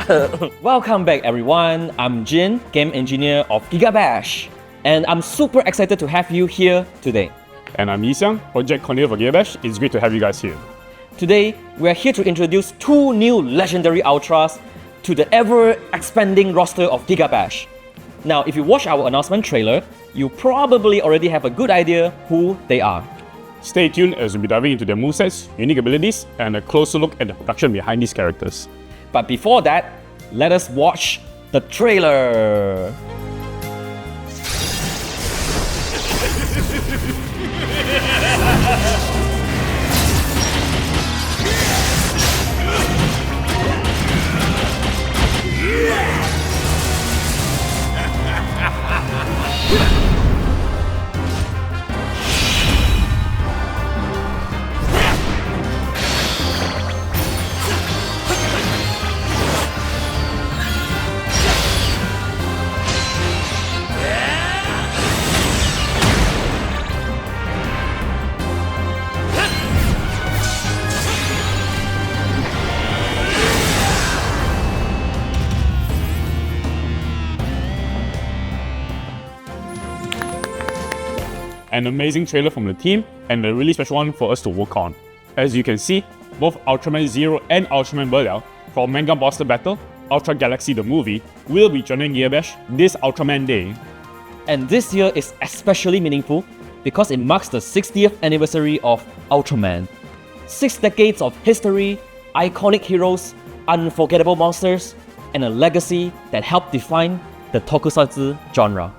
Welcome back everyone, I'm Jin, game engineer of GigaBash, and I'm super excited to have you here today. And I'm Yixiang, project coordinator for GigaBash. It's great to have you guys here. Today, we're here to introduce two new legendary Ultras to the ever-expanding roster of GigaBash. Now, if you watch our announcement trailer, you probably already have a good idea who they are. Stay tuned as we'll be diving into their movesets, unique abilities, and a closer look at the production behind these characters. But before that, let us watch the trailer. An amazing trailer from the team, and a really special one for us to work on. As you can see, both Ultraman Zero and Ultraman Belial from Manga Monster Battle, Ultra Galaxy the movie, will be joining GigaBash this Ultraman Day. And this year is especially meaningful because it marks the 60th anniversary of Ultraman. 6 decades of history, iconic heroes, unforgettable monsters, and a legacy that helped define the tokusatsu genre.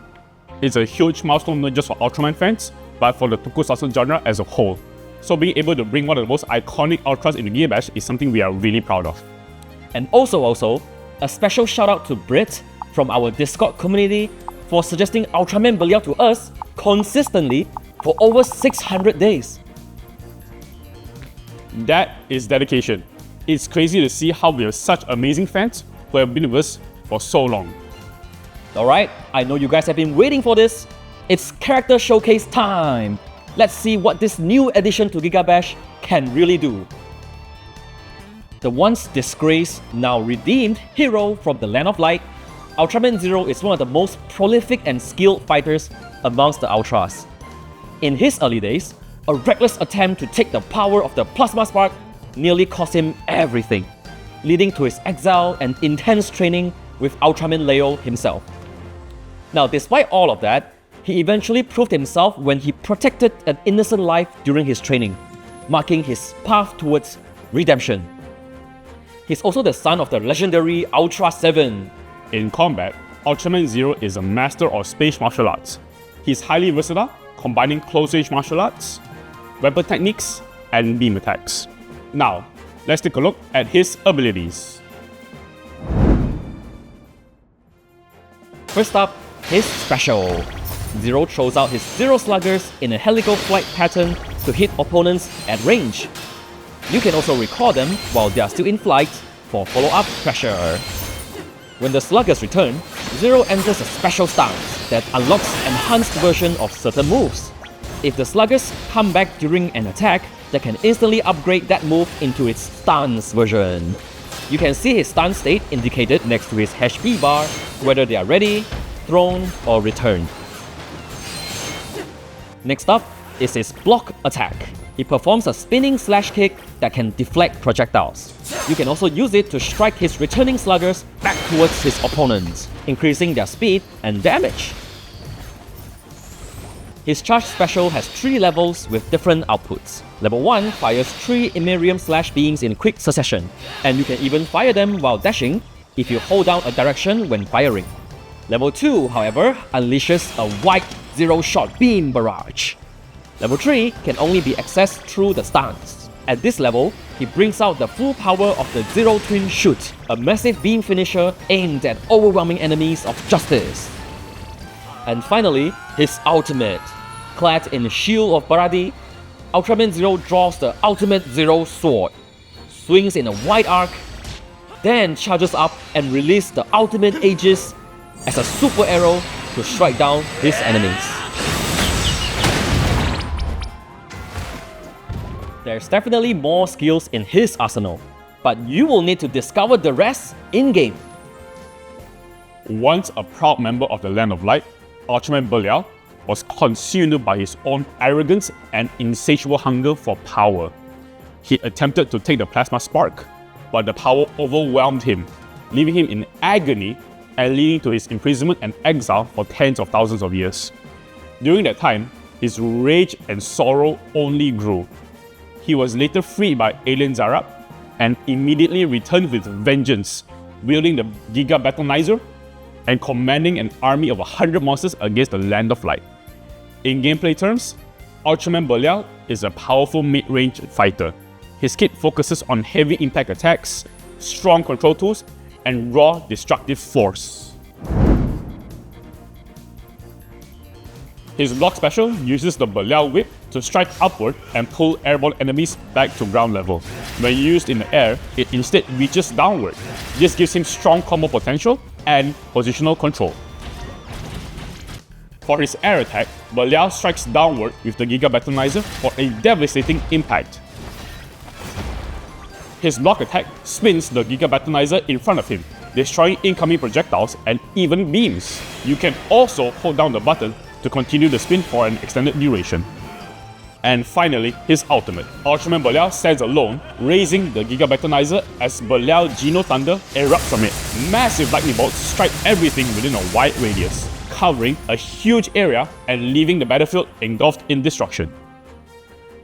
It's a huge milestone not just for Ultraman fans, but for the tokusatsu genre as a whole. So being able to bring one of the most iconic Ultras into GigaBash is something we are really proud of. And also, a special shout out to Brit from our Discord community for suggesting Ultraman Belial to us consistently for over 600 days. That is dedication. It's crazy to see how we have such amazing fans who have been with us for so long. Alright, I know you guys have been waiting for this. It's character showcase time. Let's see what this new addition to GigaBash can really do. The once disgraced, now redeemed hero from the Land of Light, Ultraman Zero is one of the most prolific and skilled fighters amongst the Ultras. In his early days, a reckless attempt to take the power of the Plasma Spark nearly cost him everything, leading to his exile and intense training with Ultraman Leo himself. Now, despite all of that, he eventually proved himself when he protected an innocent life during his training, marking his path towards redemption. He's also the son of the legendary Ultra 7. In combat, Ultraman Zero is a master of space martial arts. He's highly versatile, combining close-range martial arts, weapon techniques, and beam attacks. Now, let's take a look at his abilities. First up, his special. Zero throws out his Zero Sluggers in a helical flight pattern to hit opponents at range. You can also recall them while they are still in flight for follow-up pressure. When the Sluggers return, Zero enters a special stance that unlocks enhanced version of certain moves. If the Sluggers come back during an attack, they can instantly upgrade that move into its stance version. You can see his stance state indicated next to his HP bar, whether they are ready, thrown, or returned. Next up is his block attack. He performs a spinning slash kick that can deflect projectiles. You can also use it to strike his returning sluggers back towards his opponents, increasing their speed and damage. His charge special has 3 levels with different outputs. Level 1 fires 3 Imerium slash beams in quick succession, and you can even fire them while dashing if you hold down a direction when firing. Level 2, however, unleashes a wide zero-shot beam barrage. Level 3 can only be accessed through the stance. At this level, he brings out the full power of the Zero Twin Shoot, a massive beam finisher aimed at overwhelming enemies of justice. And finally, his ultimate. Clad in the Shield of Baradi, Ultraman Zero draws the Ultimate Zero Sword, swings in a wide arc, then charges up and releases the Ultimate Aegis as a super arrow to strike down his enemies. There's definitely more skills in his arsenal. but you will need to discover the rest in-game. Once a proud member of the Land of Light, Ultraman Belial was consumed by his own arrogance and insatiable hunger for power. He attempted to take the plasma spark, but the power overwhelmed him, leaving him in agony and leading to his imprisonment and exile for tens of thousands of years. During that time, his rage and sorrow only grew. He was later freed by alien Zarab and immediately returned with vengeance, wielding the GigaBash and commanding an army of 100 monsters against the Land of Light. In gameplay terms, Ultraman Belial is a powerful mid-range fighter. His kit focuses on heavy impact attacks, strong control tools, and raw destructive force. His block special uses the Belial Whip to strike upward and pull airborne enemies back to ground level. When used in the air, it instead reaches downward. This gives him strong combo potential and positional control. For his air attack, Belial strikes downward with the GigaBash for a devastating impact. His block attack spins the GigaBash in front of him, destroying incoming projectiles and even beams. You can also hold down the button to continue the spin for an extended duration. And finally, his ultimate. Ultraman Belial stands alone, raising the GigaBash as Belial Geno Thunder erupts from it. Massive lightning bolts strike everything within a wide radius, covering a huge area and leaving the battlefield engulfed in destruction.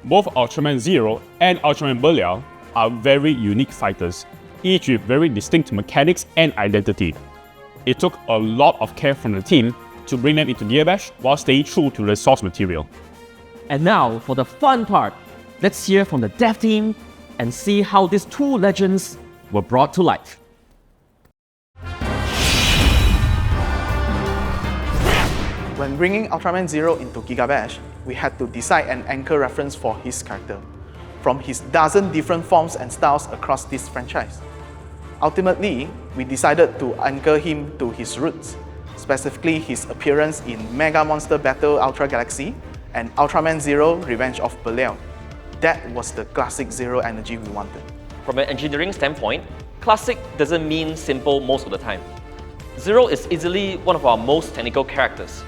Both Ultraman Zero and Ultraman Belial are very unique fighters, each with very distinct mechanics and identity. It took a lot of care from the team to bring them into GigaBash while staying true to the source material. And now for the fun part. Let's hear from the dev team and see how these two legends were brought to life. When bringing Ultraman Zero into GigaBash, we had to decide an anchor reference for his character, from his dozen different forms and styles across this franchise. Ultimately, we decided to anchor him to his roots, specifically his appearance in Mega Monster Battle Ultra Galaxy and Ultraman Zero Revenge of Belial. That was the classic Zero energy we wanted. From an engineering standpoint, classic doesn't mean simple most of the time. Zero is easily one of our most technical characters.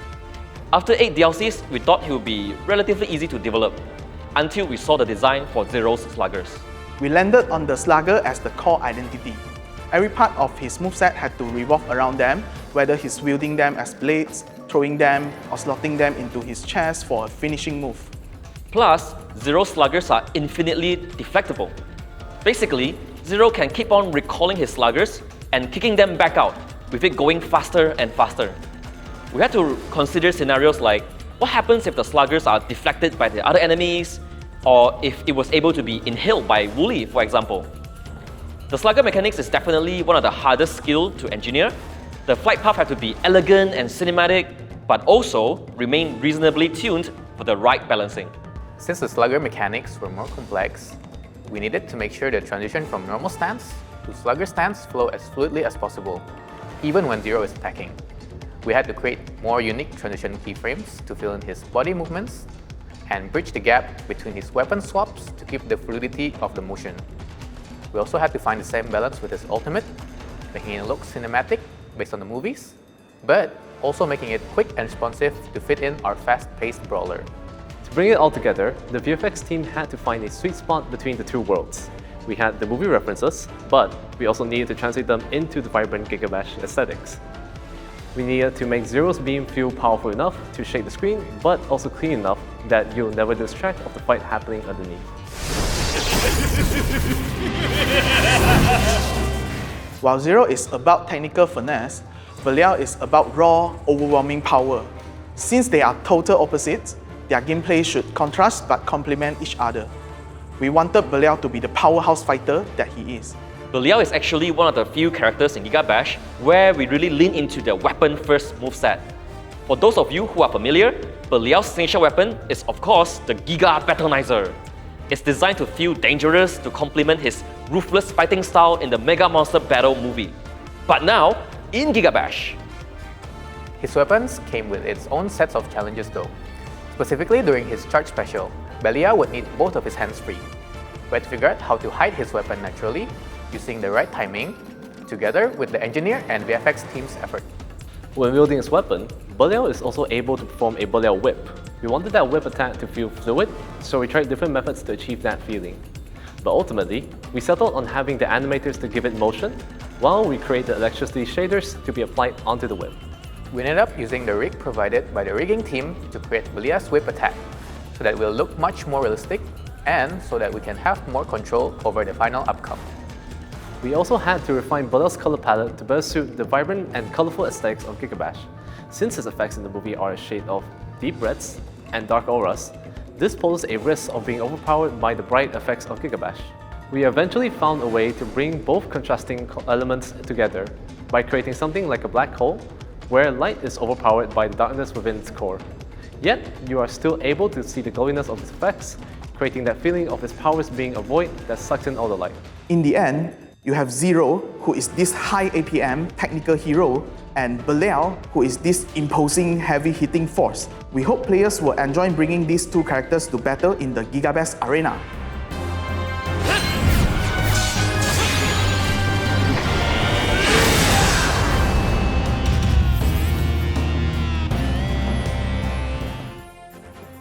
After 8 DLCs, we thought he would be relatively easy to develop, until we saw the design for Zero's sluggers. We landed on the slugger as the core identity. Every part of his moveset had to revolve around them, whether he's wielding them as blades, throwing them, or slotting them into his chest for a finishing move. Plus, Zero's sluggers are infinitely deflectable. Basically, Zero can keep on recalling his sluggers and kicking them back out, with it going faster and faster. We had to consider scenarios like, what happens if the sluggers are deflected by the other enemies, or if it was able to be inhaled by Wooly, for example. The slugger mechanics is definitely one of the hardest skill to engineer. The flight path had to be elegant and cinematic, but also remain reasonably tuned for the right balancing. Since the slugger mechanics were more complex, we needed to make sure the transition from normal stance to slugger stance flow as fluidly as possible, even when Zero is attacking. We had to create more unique transition keyframes to fill in his body movements and bridge the gap between his weapon swaps to keep the fluidity of the motion. We also had to find the same balance with his ultimate, making it look cinematic based on the movies, but also making it quick and responsive to fit in our fast-paced brawler. To bring it all together, the VFX team had to find a sweet spot between the two worlds. We had the movie references, but we also needed to translate them into the vibrant GigaBash aesthetics. We needed to make Zero's beam feel powerful enough to shake the screen, but also clean enough that you'll never lose track of the fight happening underneath. While Zero is about technical finesse, Belial is about raw, overwhelming power. Since they are total opposites, their gameplay should contrast but complement each other. We wanted Belial to be the powerhouse fighter that he is. Belial is actually one of the few characters in GigaBash where we really lean into the weapon-first moveset. For those of you who are familiar, Belial's signature weapon is of course the GigaBash. It's designed to feel dangerous to complement his ruthless fighting style in the Mega Monster Battle movie. But now, in GigaBash, His weapons came with its own sets of challenges though. Specifically during his charge special, Belial would need both of his hands free. We had to figure out how to hide his weapon naturally, using the right timing, together with the engineer and VFX team's effort. When wielding his weapon, Belial is also able to perform a Belial whip. We wanted that whip attack to feel fluid, so we tried different methods to achieve that feeling. But ultimately, we settled on having the animators to give it motion, while we create the electricity shaders to be applied onto the whip. We ended up using the rig provided by the rigging team to create Belial's whip attack, so that it will look much more realistic and so that we can have more control over the final outcome. We also had to refine Belial's color palette to better suit the vibrant and colorful aesthetics of GigaBash. Since his effects in the movie are a shade of deep reds and dark auras, this poses a risk of being overpowered by the bright effects of GigaBash. We eventually found a way to bring both contrasting elements together by creating something like a black hole, where light is overpowered by the darkness within its core. Yet, you are still able to see the glowiness of his effects, creating that feeling of his powers being a void that sucks in all the light. In the end, you have Zero, who is this high APM technical hero, and Belial, who is this imposing heavy-hitting force. We hope players will enjoy bringing these two characters to battle in the GigaBash arena.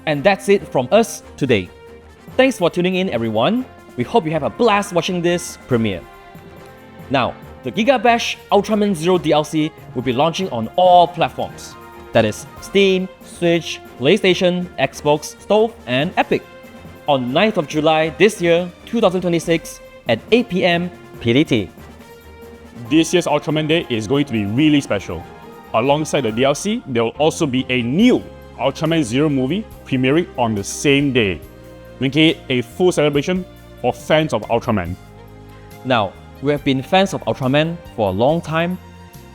And that's it from us today. Thanks for tuning in, everyone. We hope you have a blast watching this premiere. Now, the GigaBash Ultraman Zero DLC will be launching on all platforms. That is Steam, Switch, PlayStation, Xbox, Stove, and Epic. On 9th of July this year, 2026 at 8 PM PDT. This year's Ultraman Day is going to be really special. Alongside the DLC, there will also be a new Ultraman Zero movie premiering on the same day, making it a full celebration for fans of Ultraman. Now, we have been fans of Ultraman for a long time,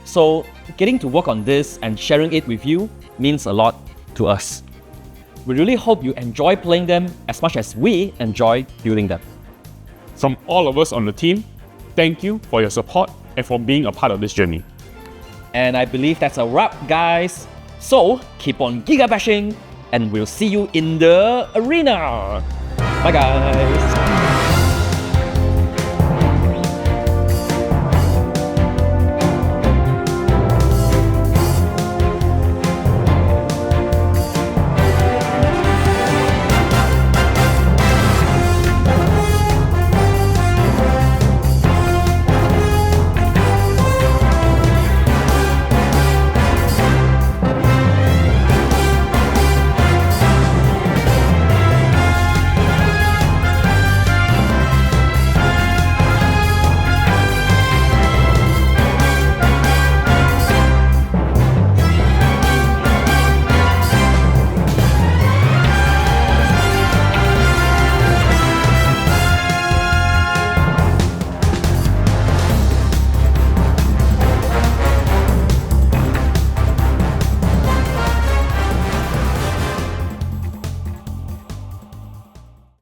so getting to work on this and sharing it with you means a lot to us. We really hope you enjoy playing them as much as we enjoy building them. From all of us on the team, thank you for your support and for being a part of this journey. And I believe that's a wrap, guys. So keep on gigabashing, and we'll see you in the arena. Bye, guys.